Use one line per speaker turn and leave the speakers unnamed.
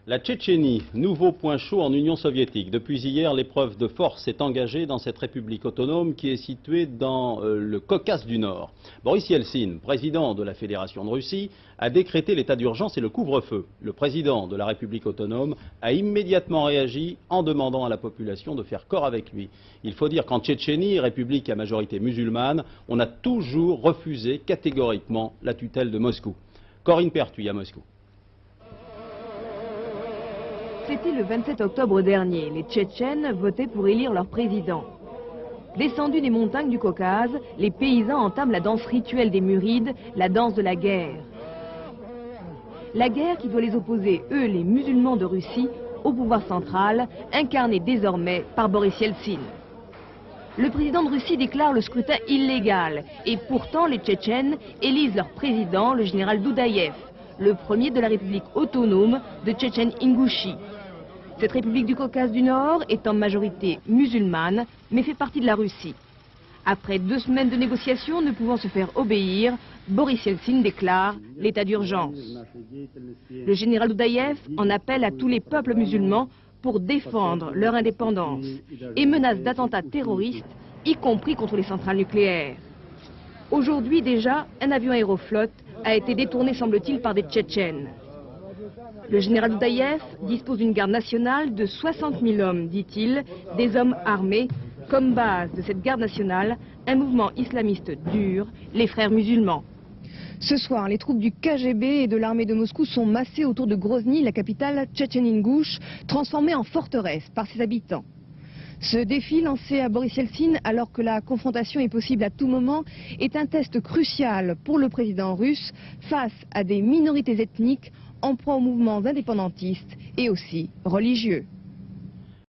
La Tchétchénie, nouveau point chaud en Union soviétique. Depuis hier, l'épreuve de force est engagée dans cette république autonome qui est située dans le Caucase du Nord. Boris Yeltsin, président de la Fédération de Russie, a décrété l'état d'urgence et le couvre-feu. Le président de la République autonome a immédiatement réagi en demandant à la population de faire corps avec lui. Il faut dire qu'en Tchétchénie, république à majorité musulmane, on a toujours refusé catégoriquement la tutelle de Moscou. Corinne Pertuis à Moscou.
C'était le 27 octobre dernier. Les Tchétchènes votaient pour élire leur président. Descendus des montagnes du Caucase, les paysans entament la danse rituelle des Murides, la danse de la guerre. La guerre qui doit les opposer, eux, les musulmans de Russie, au pouvoir central, incarné désormais par Boris Yeltsin. Le président de Russie déclare le scrutin illégal. Et pourtant, les Tchétchènes élisent leur président, le général Doudaïev, le premier de la République autonome de Tchétchène-Ingouchie. Cette République du Caucase du Nord est en majorité musulmane, mais fait partie de la Russie. Après 2 semaines de négociations ne pouvant se faire obéir, Boris Yeltsin déclare l'état d'urgence. Le général Doudaïev en appelle à tous les peuples musulmans pour défendre leur indépendance et menace d'attentats terroristes, y compris contre les centrales nucléaires. Aujourd'hui déjà, un avion Aéroflot a été détourné, semble-t-il, par des Tchétchènes. Le général Doudaïev dispose d'une garde nationale de 60 000 hommes, dit-il, des hommes armés. Comme base de cette garde nationale, un mouvement islamiste dur, les frères musulmans. Ce soir, les troupes du KGB et de l'armée de Moscou sont massées autour de Grozny, la capitale Tchétchène-Ingouche, transformée en forteresse par ses habitants. Ce défi lancé à Boris Yeltsin, alors que la confrontation est possible à tout moment, est un test crucial pour le président russe face à des minorités ethniques en proie aux mouvements indépendantistes et aussi religieux.